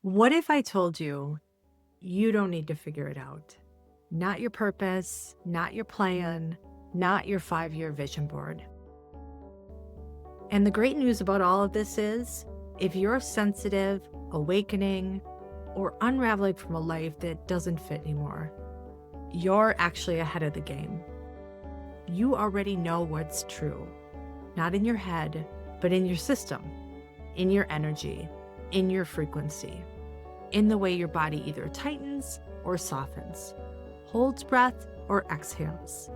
What if I told you you don't need to figure it out? Not your purpose, not your plan, not your 5-year vision board. And the great news about all of this is if you're sensitive, awakening, or unraveling from a life that doesn't fit anymore, you're actually ahead of the game. You already know what's true, not in your head, but in your system, in your energy, in your frequency, in the way your body either tightens or softens, holds breath or exhales.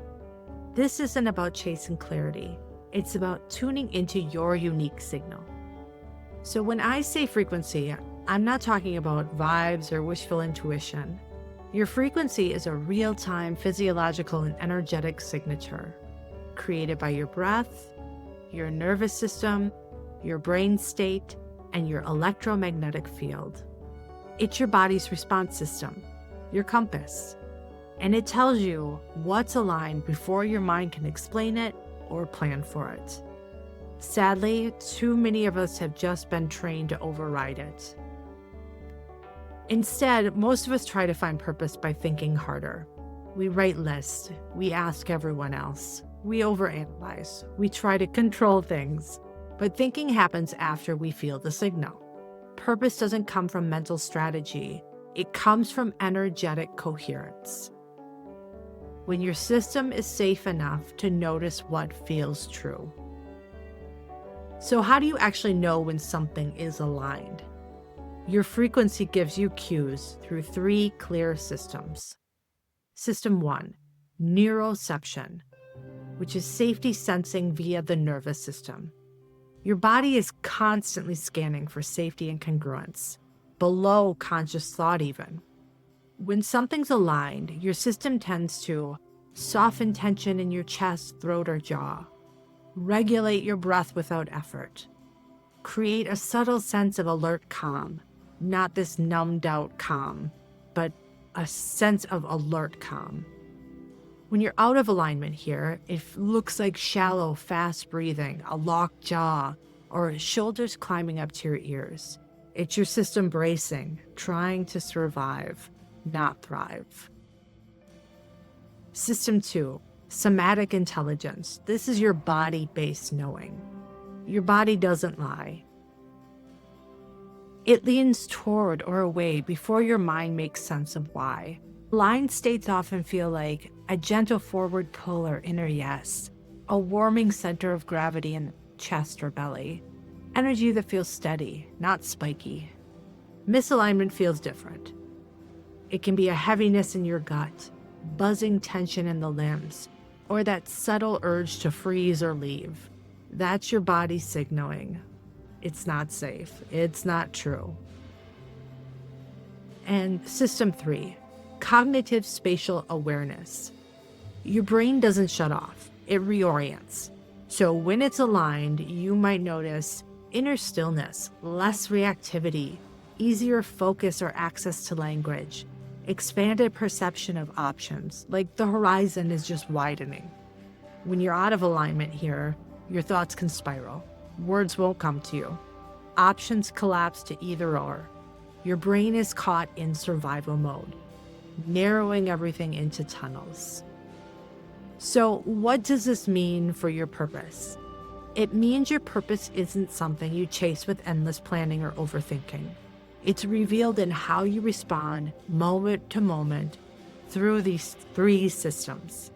This isn't about chasing clarity. It's about tuning into your unique signal. So when I say frequency, I'm not talking about vibes or wishful intuition. Your frequency is a real-time physiological and energetic signature created by your breath, your nervous system, your brain state, and your electromagnetic field. It's your body's response system, your compass, and it tells you what's aligned before your mind can explain it or plan for it. Sadly, too many of us have just been trained to override it. Instead, most of us try to find purpose by thinking harder. We write lists, we ask everyone else, we overanalyze, we try to control things, but thinking happens after we feel the signal. Purpose doesn't come from mental strategy, it comes from energetic coherence. When your system is safe enough to notice what feels true. So how do you actually know when something is aligned? Your frequency gives you cues through 3 clear systems. System 1, neuroception, which is safety sensing via the nervous system. Your body is constantly scanning for safety and congruence, below conscious thought even. When something's aligned, your system tends to soften tension in your chest, throat, or jaw, regulate your breath without effort, create a subtle sense of alert calm, not this numbed out calm, but a sense of alert calm. When you're out of alignment here, it looks like shallow, fast breathing, a locked jaw, or shoulders climbing up to your ears. It's your system bracing, trying to survive, not thrive. System 2, somatic intelligence. This is your body-based knowing. Your body doesn't lie. It leans toward or away before your mind makes sense of why. Aligned states often feel like a gentle forward pull or inner yes, a warming center of gravity in the chest or belly, energy that feels steady, not spiky. Misalignment feels different. It can be a heaviness in your gut, buzzing tension in the limbs, or that subtle urge to freeze or leave. That's your body signaling. It's not safe. It's not true. And system 3, cognitive spatial awareness. Your brain doesn't shut off, it reorients. So when it's aligned, you might notice inner stillness, less reactivity, easier focus or access to language, expanded perception of options, like the horizon is just widening. When you're out of alignment here, your thoughts can spiral. Words won't come to you. Options collapse to either or. Your brain is caught in survival mode, narrowing everything into tunnels. So what does this mean for your purpose? It means your purpose isn't something you chase with endless planning or overthinking. It's revealed in how you respond moment to moment through these 3 systems.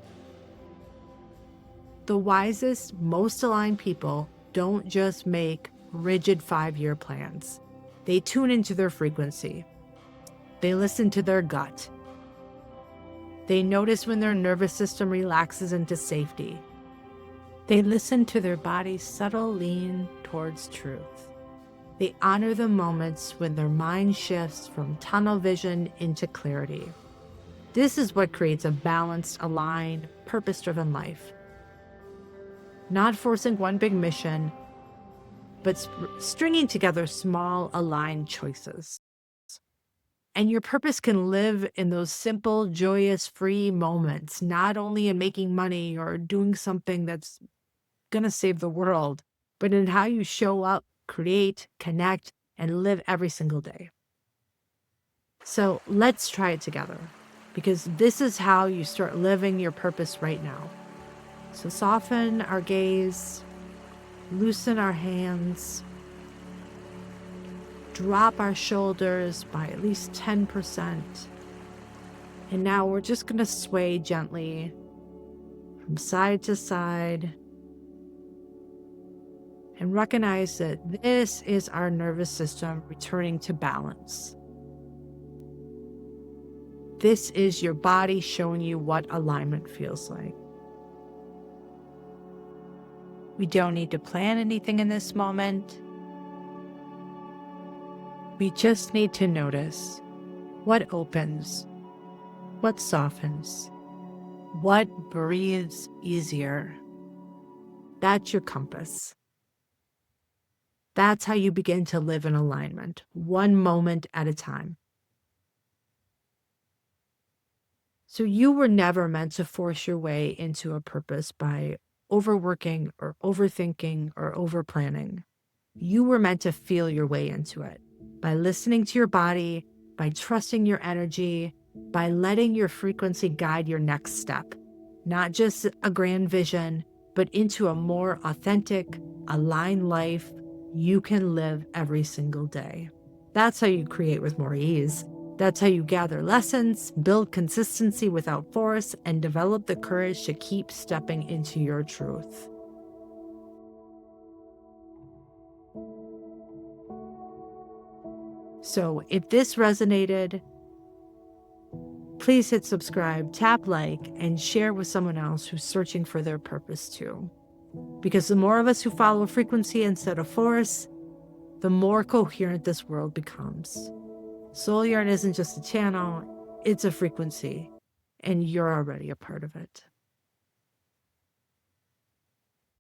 The wisest, most aligned people don't just make rigid 5-year plans. They tune into their frequency. They listen to their gut. They notice when their nervous system relaxes into safety. They listen to their body's subtle lean towards truth. They honor the moments when their mind shifts from tunnel vision into clarity. This is what creates a balanced, aligned, purpose-driven life. Not forcing one big mission, but stringing together small, aligned choices. And your purpose can live in those simple, joyous, free moments, not only in making money or doing something that's going to save the world, but in how you show up, create, connect, and live every single day. So let's try it together, because this is how you start living your purpose right now. So soften our gaze, loosen our hands, drop our shoulders by at least 10%. And now we're just going to sway gently from side to side and recognize that this is our nervous system returning to balance. This is your body showing you what alignment feels like. We don't need to plan anything in this moment. We just need to notice what opens, what softens, what breathes easier. That's your compass. That's how you begin to live in alignment, one moment at a time. So you were never meant to force your way into a purpose by overworking or overthinking or overplanning. You were meant to feel your way into it by listening to your body, by trusting your energy, by letting your frequency guide your next step. Not just a grand vision, but into a more authentic, aligned life you can live every single day. That's how you create with more ease. That's how you gather lessons, build consistency without force, and develop the courage to keep stepping into your truth. So if this resonated, please hit subscribe, tap like, and share with someone else who's searching for their purpose too. Because the more of us who follow frequency instead of force, the more coherent this world becomes. Soul Yearn isn't just a channel, it's a frequency, and you're already a part of it.